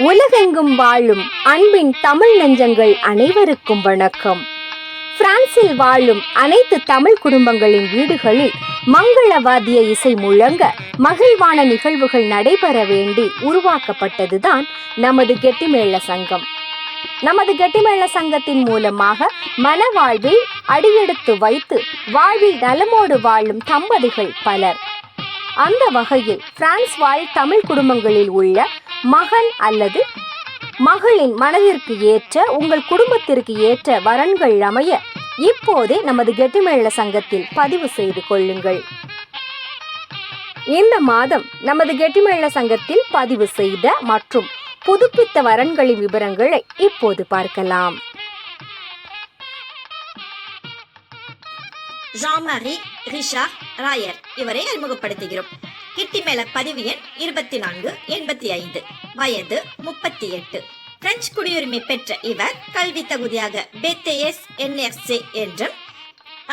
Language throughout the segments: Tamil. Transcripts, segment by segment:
உலகெங்கும் வாழும் அன்பின் தமிழ் நெஞ்சங்கள் அனைவருக்கும் வணக்கம். பிரான்சில் வாழும் அனைத்து தமிழ் குடும்பங்களின் வீடுகளில் மங்களவாத்திய இசை முழங்க மகிழ்வான நிகழ்வுகள் நடைபெற வேண்டி உருவாக்கப்பட்டதுதான் நமது கெட்டிமேள சங்கம். நமது கெட்டிமேள சங்கத்தின் மூலமாக மனவாழ்வில் அடியெடுத்து வைத்து வாழ்வில் நலமோடு வாழும் தம்பதிகள் பலர். அந்த வகையில் பிரான்ஸ் வாழ் தமிழ் குடும்பங்களில் உள்ள மகன் அல்லது மகளின் மனதிற்கு ஏற்ற உங்கள் குடும்பத்திற்கு ஏற்ற வரன்கள் அமைய இப்போதே நமது கெட்டிமேள சங்கத்தில் பதிவு செய்து கொள்ளுங்கள். இந்த மாதம் நமது கெட்டிமேள சங்கத்தில் பதிவு செய்த மற்றும் புதுப்பித்த வரன்களின் விவரங்களை இப்போது பார்க்கலாம். Jean-Marie Richard Rayer இவரை அறிமுகப்படுத்துகிறோம். கெட்டிமேள பதிவு எண் 2485, வயது 38. பிரெஞ்சு குடியுரிமை பெற்ற இவர் கல்வி தகுதியாக BTS NRC என்றும்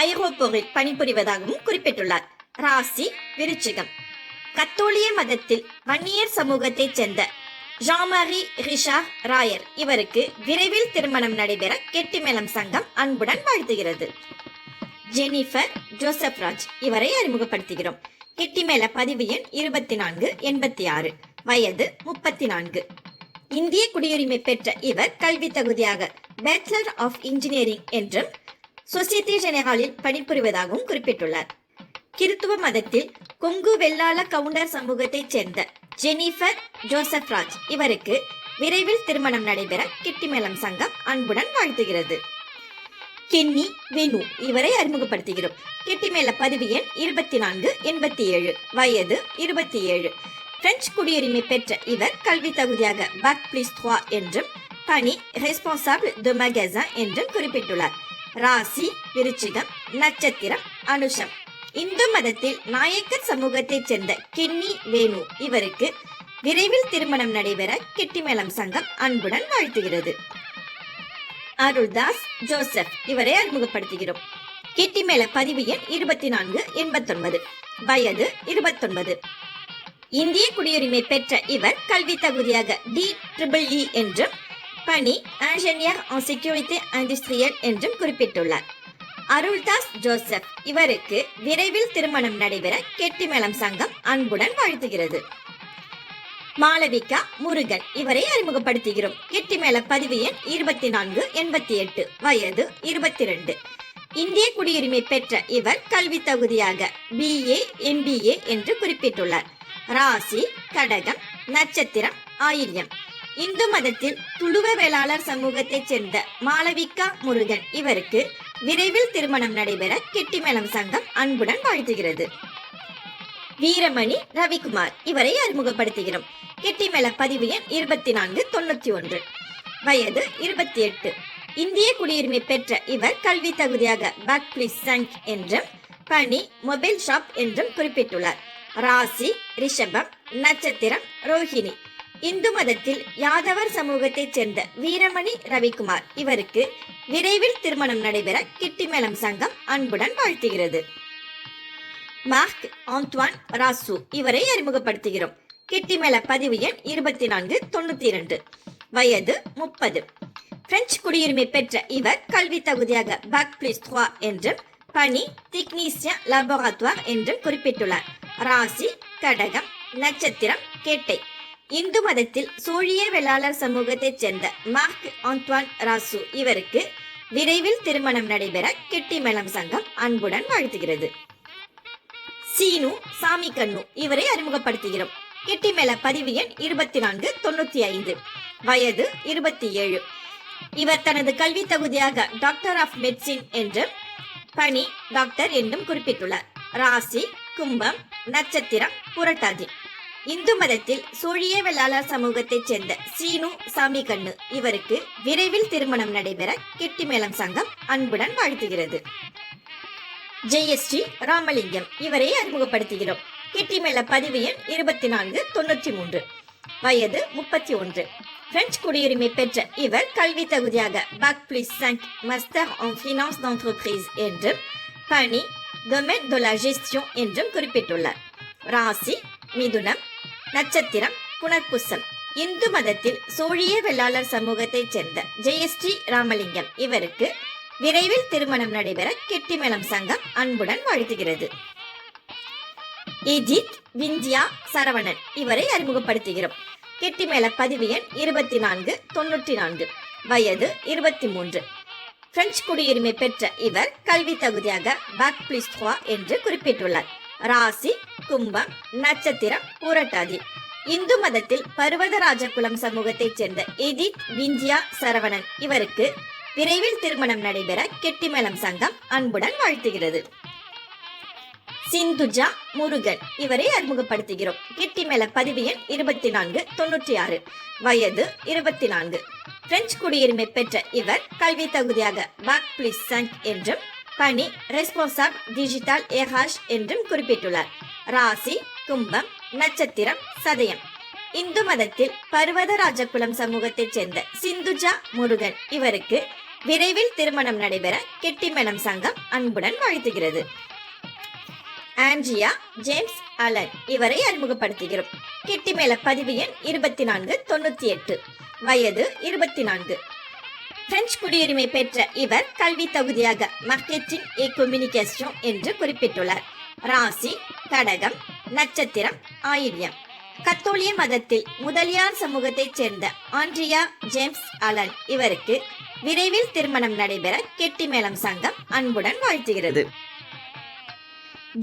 ஐரோப்போரில் பணிபுரிவதாகவும் குறிப்பிட்டுள்ளார். ராசி விருச்சிகம். கத்தோலிய மதத்தில் வன்னியர் சமூகத்தைச் சேர்ந்த Jean-Marie Richard Rayer இவருக்கு விரைவில் திருமணம் நடைபெற கெட்டிமேளம் சங்கம் அன்புடன் வாழ்த்துகிறது. ஜெனிஃபர் ஜோசப் ராஜ் இவரை அறிமுகப்படுத்துகிறோம். கெட்டிமேள பதிவு எண் 2486, வயது 34. இந்திய குடியுரிமை பெற்ற இவர் கல்வி தகுதியாக பேச்சுலர் ஆஃப் இன்ஜினியரிங் என்றும் சொசைட்டி ஜெனரலில் பணிபுரிவதாகவும் குறிப்பிட்டுள்ளார். கிறித்துவ மதத்தில் கொங்கு வெள்ளாள கவுண்டர் சமூகத்தைச் சேர்ந்த ஜெனிஃபர் ஜோசப் ராஜ் இவருக்கு விரைவில் திருமணம் நடைபெற கெட்டிமேளம் சங்கம் அன்புடன் வாழ்த்துகிறது. கென்னி வேணு இவரை அறிமுகப்படுத்துகிறோம். கெட்டிமேள பதிவு எண் 2487, வயது 27. பிரெஞ்சு குடியுரிமை பெற்ற இவர் கல்வி தகுதியாக பாக் பிளஸ் 3 என்றும் பணி ரெஸ்பான்சாபிள் டு மகசன் என்றும் குறிப்பிட்டுள்ளார். ராசி விருச்சிகம், நட்சத்திரம் அனுஷம். இந்து மதத்தில் நாயக்கர் சமூகத்தைச் சேர்ந்த கென்னி வேணு இவருக்கு விரைவில் திருமணம் நடைபெற கெட்டிமேளம் சங்கம் அன்புடன் வாழ்த்துகிறது. அருள்தாஸ் ஜோசப் இவரை அறிமுகப்படுத்துகிறோம். கெட்டிமேள பதிவு எண் 2489, வயது 29. இந்திய குடியுரிமை பெற்ற இவர் கல்வி தகுதியாக DEEE என்றும் பணி இன்ஜினியர் en sécurité industrielle என்றும் குறிப்பிட்டுள்ளார். அருள்தாஸ் ஜோசப் இவருக்கு விரைவில் திருமணம் நடைபெற கெட்டிமேளம் சங்கம் அன்புடன் வாழ்த்துகிறது. மாளவிகா முருகன் இவரை அறிமுகப்படுத்துகிறோம். கெட்டிமேள பதிவு எண் 2488, வயது 22. இந்திய குடியுரிமை பெற்ற இவர் கல்வி தகுதியாக BA MBA என்று குறிப்பிட்டுள்ளார். ராசி கடகம், நட்சத்திரம் ஆயில்யம். இந்து மதத்தில் துளுவ வேளாளர் சமூகத்தைச் சேர்ந்த மாளவிகா முருகன் இவருக்கு விரைவில் திருமணம் நடைபெற கெட்டிமேளம் சங்கம் அன்புடன் வாழ்த்துகிறது. வீரமணி ரவிக்குமார் இவரை அறிமுகப்படுத்துகிறோம். கெட்டிமேள பதிவு எண் 2491, வயது 28. இந்திய குடியுரிமை பெற்ற இவர் கல்வி தகுதியாக பாக் பிளஸ் 5 என்றும் பணி மொபைல் ஷாப் என்றும் குறிப்பிட்டுள்ளார். ராசி ரிஷபம், நட்சத்திரம் ரோஹிணி. இந்து மதத்தில் யாதவர் சமூகத்தைச் சேர்ந்த வீரமணி ரவிக்குமார் இவருக்கு விரைவில் திருமணம் நடைபெற கெட்டிமேளம் சங்கம் அன்புடன் வாழ்த்துகிறது. மார்க் ஆண்ட்வான் ராசு இவரை அறிமுகப்படுத்துகிறோம். கெட்டிமேள பதிவு எண் 2492, வயது 30. பிரெஞ்சு குடியுரிமை பெற்ற இவர் கல்வி தகுதியாக பாக் பிளஸ் 3 என்றும் பணி டெக்னீசியன் லாபோரட்டோர் என்றும் குறிப்பிட்டுள்ளார். ராசி கடகம், நட்சத்திரம் கேட்டை. இந்து மதத்தில் சோழிய வெள்ளாளர் சமூகத்தைச் சேர்ந்த மார்க் ஆண்ட்வான் ராசு இவருக்கு விரைவில் திருமணம் நடைபெற கெட்டிமேளம் சங்கம் அன்புடன் வாழ்த்துகிறது. சீனு சாமி கண்ணு இவரை அறிமுகப்படுத்துகிறோம். கெட்டிமேள பதிவு எண் 2495, வயது 27. இவர் தனது கல்வி தகுதியாக டாக்டர் ஆஃப் மெடிசின் என்றும் பணி டாக்டர் என்றும் குறிப்பிட்டுள்ளார். ராசி கும்பம், நட்சத்திரம் புரட்டாதி. இந்து மதத்தில் சோழிய வெள்ளாளர் சமூகத்தைச் சேர்ந்த சீனு சாமி கண்ணு இவருக்கு விரைவில் திருமணம் நடைபெற கெட்டிமேளம் சங்கம் அன்புடன் வாழ்த்துகிறது. ஜெயஸ்ரீ ராமலிங்கம் இவரை அறிமுகப்படுத்துகிறோம். கெட்டிமேள பதிவு எண் 2493, வயது 31. பிரெஞ்சு குடியுரிமை பெற்ற இவர் கல்வி தகுதியாக பாக் plus 5 master en finance d'entreprise என்றும் பணி domaine de la gestion என்றும் குறிப்பிட்டுள்ளார். ராசி மிதுனம், நட்சத்திரம் புனர்பூசம். இந்து மதத்தில் சோழிய வெள்ளாளர் சமூகத்தைச் சேர்ந்த ஜெயஸ்ரீ ராமலிங்கம் இவருக்கு விரைவில் திருமணம் நடைபெற கெட்டிமேளம் சங்கம் அன்புடன் வாழ்த்துகிறது. எஜித் விந்தியா சரவணன் இவரை அறிமுகப்படுத்துகிறோம். கெட்டிமேள பதிவு எண் 2494, வயது 23. பிரெஞ்சு குடியுரிமை பெற்ற இவர் கல்வி தகுதியாக பாக் பிளஸ் 3 என்று குறிப்பிட்டுள்ளார். ராசி கும்பம், நட்சத்திரம் பூரட்டாதி. இந்து மதத்தில் பர்வதராஜ குலம் சமூகத்தைச் சேர்ந்த எதித் விந்தியா சரவணன் இவருக்கு விரைவில் திருமணம் நடைபெற கெட்டிமேளம் சங்கம் அன்புடன் வாழ்த்துகிறது. சிந்துஜா முருகன் இவரை அறிமுகப்படுத்துகிறோம். கெட்டிமேள பதிவு எண் 2496, வயது 24. பிரெஞ்சு குடியுரிமை பெற்ற இவர் கல்வி தகுதியாக பாக் பிளஸ் 5 என்றும் பணி ரெஸ்பான்சாபிள் டிஜிட்டல் ஏஹாஷ் என்றும் குறிப்பிட்டுள்ளார். ராசி கும்பம், நட்சத்திரம் சதயம். இந்து மதத்தில் பர்வதராஜ குலம் சமூகத்தைச் சேர்ந்த சிந்துஜா முருகன் இவருக்கு விரைவில் திருமணம் நடைபெற கெட்டிமேளம் சங்கம் அன்புடன் வாழ்த்துகிறது. ஆண்ட்ரியா ஜேம்ஸ் அலன் இவரை அறிமுகப்படுத்துகிறோம். கெட்டிமேள பதிவு எண் 2498, வயது 24. பிரெஞ்சு குடியுரிமை பெற்ற இவர் கல்வி தகுதியாக மார்க்கெட்டிங் ஏ கம்யூனிகேஷன் என்று குறிப்பிட்டுள்ளார். ராசி கடகம், நட்சத்திரம் ஆயில்யம். கத்தோலிய மதத்தில் முதலியார் சமூகத்தைச் சேர்ந்த ஆண்ட்ரியா ஜேம்ஸ் அலன் இவருக்கு விரைவில் திருமணம் நடைபெற கெட்டிமேளம் சங்கம் அன்புடன் வாழ்த்துகிறது.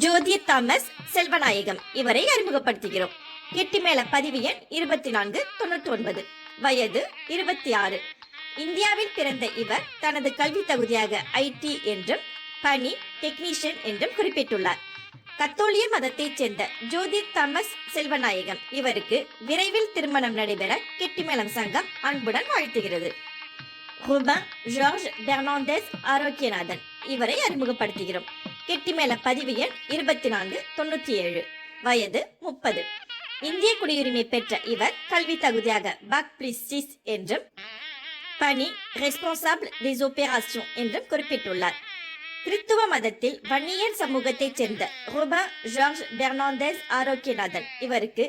ஜோதி தாமஸ் செல்வநாயகம் இவரை அறிமுகப்படுத்துகிறோம். கெட்டிமேள பதிவு எண் 2499, வயது 26. இந்தியாவில் பிறந்த இவர் தனது கல்வி தகுதியாக ஐடி என்றும் பணி டெக்னீஷியன் என்றும் குறிப்பிட்டுள்ளார். கத்தோலிய மதத்தைச் சேர்ந்த ஜோதி தாமஸ் செல்வநாயகம் இவருக்கு விரைவில் திருமணம் நடைபெற கெட்டிமேளம் சங்கம் அன்புடன் வாழ்த்துகிறது. ரூபன் ஜார்ஜ் பெர்னாண்டஸ் ஆரோக்கியநாதன் இவரை அறிமுகப்படுத்துகிறோம். கெட்டிமேள பதிவு எண் 2497, வயது 30. இந்திய குடியுரிமை பெற்ற இவர் கல்வி தகுதியாக பாக் பிளஸ் 6 என்றும் பணி ரெஸ்பான்சாபிள் des opérations என்றும் குறிப்பிட்டுள்ளார். கிறிஸ்துவ மதத்தில் வன்னியர் சமூகத்தைச் சேர்ந்த ரூபன் ஜார்ஜ் பெர்னாண்டஸ் ஆரோக்கியநாதன் இவருக்கு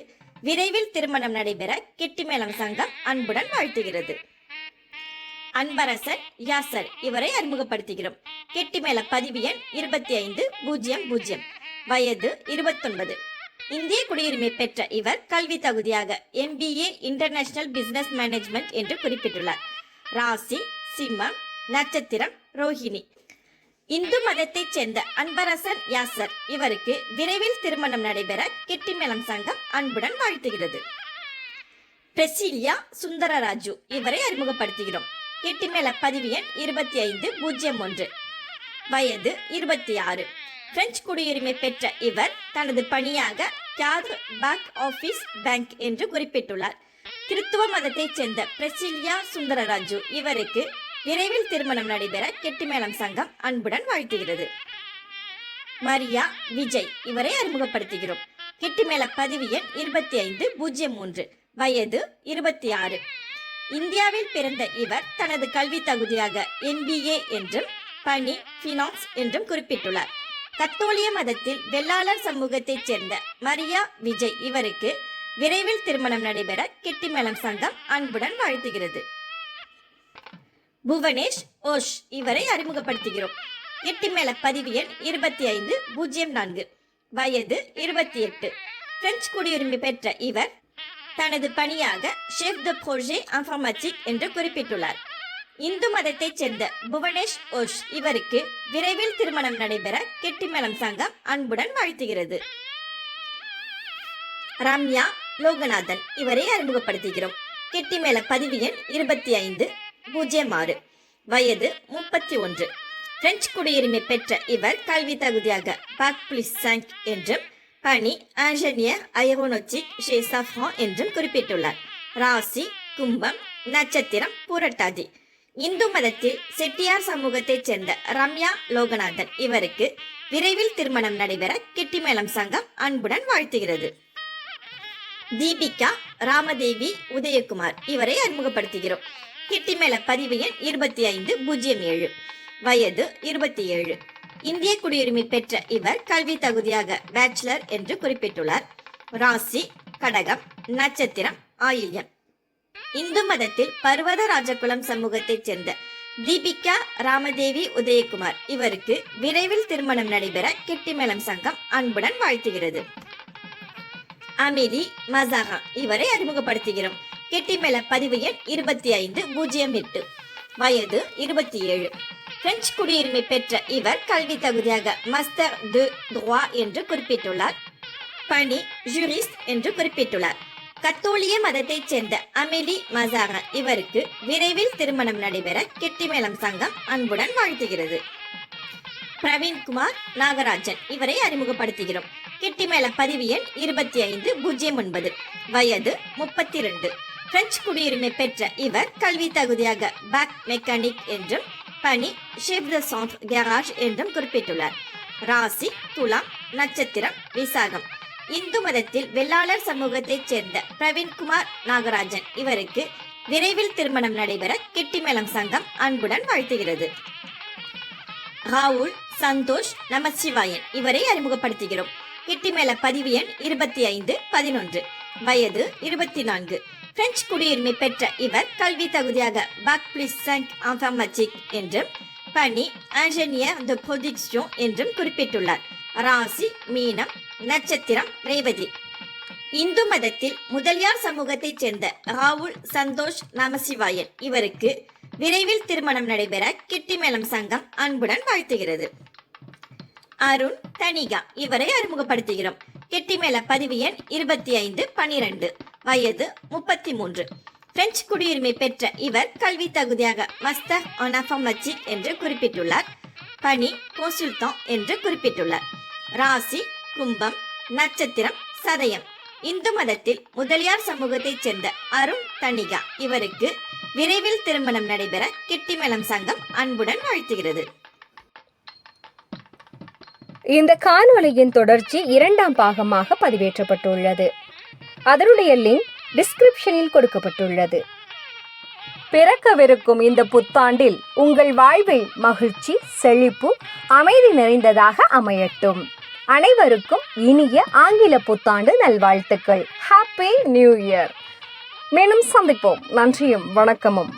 விரைவில் திருமணம் நடைபெற கெட்டிமேளம் சங்கம் அன்புடன் வாழ்த்துகிறது. அன்பரசன் யாசர் இவரை அறிமுகப்படுத்துகிறோம். கெட்டிமேள பதிவு எண் 2500, வயது 29. இந்திய குடியுரிமை பெற்ற இவர் கல்வி தகுதியாக MBA இன்டர்நேஷனல் பிசினஸ் மேனேஜ்மெண்ட் என்று குறிப்பிட்டுள்ளார். ராசி சிம்மம், நட்சத்திரம் ரோஹிணி. இந்து மதத்தைச் சேர்ந்த அன்பரசன் யாசர் இவருக்கு விரைவில் திருமணம் நடைபெற கெட்டிமேளம் சங்கம் அன்புடன் வாழ்த்துகிறது. பிரசிலியா சுந்தரராஜு இவரை அறிமுகப்படுத்துகிறோம். கெட்டிமேள பதிவு எண் 2501, வயது 26. பிரெஞ்சு குடியுரிமை பெற்ற இவர் தனது பணியாக கேட்ர் பாக் ஆபீஸ் பேங்க் என்று குறிப்பிட்டுள்ளார். கிறிஸ்துவ மதத்தைச் சேர்ந்த பிரசிலியா சுந்தரராஜு இவருக்கு விரைவில் திருமணம் நடைபெற கெட்டிமேளம் சங்கம் அன்புடன் வாழ்த்துகிறது. மரியா விஜய் இவரை அறிமுகப்படுத்துகிறோம். கெட்டிமேள பதிவு எண் 2503, வயது 26. இந்தியாவில் பிறந்த இவர் தனது கல்வி தகுதியாக MBA என்றும் பணி ஃபினான்ஸ் என்றும் குறிப்பிட்டுள்ளார். கத்தோலிய மதத்தில் வெள்ளாளர் சமூகத்தைச் சேர்ந்த மரியா விஜய் இவருக்கு விரைவில் திருமணம் நடைபெற கெட்டிமேளம் சங்கம் அன்புடன் வாழ்த்துகிறது. புவனேஷ் ஓஷ் இவரை அறிமுகப்படுத்துகிறோம். கெட்டிமேள பதிவு எண் 2504, வயது 28. பிரெஞ்சு குடியுரிமை பெற்ற இவர் தனது பணியாக ஷெஃப் த ப்ரோஜே இன்ஃபர்மேட்டிக் என்று குறிப்பிட்டுள்ளார். இந்து மதத்தைச் சேர்ந்த புவனேஷ் ஓஷ் இவருக்கு விரைவில் திருமணம் நடைபெற கெட்டிமேளம் சங்கம் அன்புடன் வாழ்த்துகிறது. ரம்யா லோகநாதன் இவரை அறிமுகப்படுத்துகிறோம். கெட்டிமேள பதிவு எண் 2506, வயது 31. பிரெஞ்சு குடியுரிமை பெற்ற இவர் கல்வி தகுதியாக பாக் பிளஸ் 5 என்றும் பணி இன்ஜினியர் ஏரோநாட்டிக் ஷே சஃப்ரான் என்றும் குறிப்பிட்டுள்ளார். ராசி கும்பம், நட்சத்திரம் பூரட்டாதி. இந்து மதத்தில் செட்டியார் சமூகத்தைச் சேர்ந்த ரம்யா லோகநாதன் இவருக்கு விரைவில் திருமணம் நடைபெற கெட்டிமேளம் சங்கம் அன்புடன் வாழ்த்துகிறது. தீபிகா ராமதேவி உதயகுமார் இவரை அறிமுகப்படுத்துகிறோம். கெட்டிமேள பதிவு எண் 2507, வயது 27. இந்திய குடியுரிமை பெற்ற இவர் கல்வி தகுதியாக பேச்சுலர் என்று குறிப்பிட்டுள்ளார். ராசி கடகம், நட்சத்திரம் ஆயில்யம். இந்து மதத்தில் பர்வத ராஜகுலம் சமூகத்தைச் சேர்ந்த தீபிகா ராமதேவி உதயகுமார் இவருக்கு விரைவில் திருமணம் நடைபெற கெட்டிமேளம் சங்கம் அன்புடன் வாழ்த்துகிறது. அமேலி மசாரா இவரை அறிமுகப்படுத்துகிறோம். கெட்டிமேள பதிவு எண் 2508, வயது 27. பிரெஞ்சு குடியுரிமை பெற்ற இவர் கல்வி தகுதியாக மாஸ்டர் டு ட்ரோவா என்று குறிப்பிட்டுள்ளார். பணி ஜூரிஸ்ட் என்று குறிப்பிட்டுள்ளார். கத்தோலிய மதத்தைச் சேர்ந்த அமேலி மசாரா இவருக்கு விரைவில் திருமணம் நடைபெற கெட்டிமேளம் சங்கம் அன்புடன் வாழ்த்துகிறது. பிரவீன்குமார் நாகராஜன் இவரை அறிமுகப்படுத்துகிறோம். கெட்டிமேள பதிவு எண் 2509, வயது 32. பிரெஞ்சு குடியுரிமை பெற்ற இவர் கல்வி தகுதியாக பேக் மெக்கானிக் என்றும் பணி ஷேப் த சாண்ட் கேராஜ் என்றும் குறிப்பிட்டுள்ளார். ராசி துலாம், நட்சத்திரம் விசாகம். இந்து மதத்தில் வெள்ளாளர் சமூகத்தைச் சேர்ந்த பிரவீன்குமார் நாகராஜன் இவருக்கு விரைவில் திருமணம் நடைபெற கெட்டிமேளம் சங்கம் அன்புடன் வாழ்த்துகிறது. ராகுல் சந்தோஷ் நமசிவாயன் இவரை அறிமுகப்படுத்துகிறோம். கெட்டிமேள பதிவு எண் 2511, வயது 24. பிரெஞ்சு குடியுரிமை பெற்ற இவர் கல்வி தகுதியாக பாக் பிளிஸ் 5 இன்ஃபர்மேட்டிக் என்றும் பணி இன்ஜினியர் de production என்றும் குறிப்பிட்டுள்ளார். ராசி மீனம், நட்சத்திரம் ரேவதி. இந்து மதத்தில் முதலியார் சமூகத்தைச் சேர்ந்த ராகுல் சந்தோஷ் நமசிவாயன் இவருக்கு விரைவில் திருமணம் நடைபெற கெட்டிமேளம் சங்கம் அன்புடன் வாழ்த்துகிறது. அருண் தனிகா இவரை அறிமுகப்படுத்துகிறோம். கெட்டிமேள பதிவு எண் 2512, வயது 33. பிரெஞ்சு குடியுரிமை பெற்ற இவர் கல்வி தகுதியாக மாஸ்டர் en informatique என்று குறிப்பிட்டுள்ளார். பணி கன்சல்டன்ட் என்று குறிப்பிட்டுள்ளார். ராசி கும்பம், நட்சத்திரம் சதயம். இந்து மதத்தில் முதலியார் சமூகத்தைச் சேர்ந்த அருண் தனிகா இவருக்கு விரைவில் திருமணம் நடைபெற கெட்டிமேளம் சங்கம் அன்புடன் வாழ்த்துகிறது. இந்த காணொளியின் தொடர்ச்சி 2ஆம் பாகமாக பதிவேற்றப்பட்டுள்ளது. அதனுடைய லிங்க் டிஸ்கிரிப்ஷனில் கொடுக்கப்பட்டுள்ளது. பிறக்கவிருக்கும் இந்த புத்தாண்டில் உங்கள் வாழ்வில் மகிழ்ச்சி, செழிப்பு, அமைதி நிறைந்ததாக அமையட்டும். அனைவருக்கும் இனிய ஆங்கில புத்தாண்டு நல்வாழ்த்துக்கள். Happy new year. மேலும் சந்திப்போம். நன்றியும் வணக்கமும்.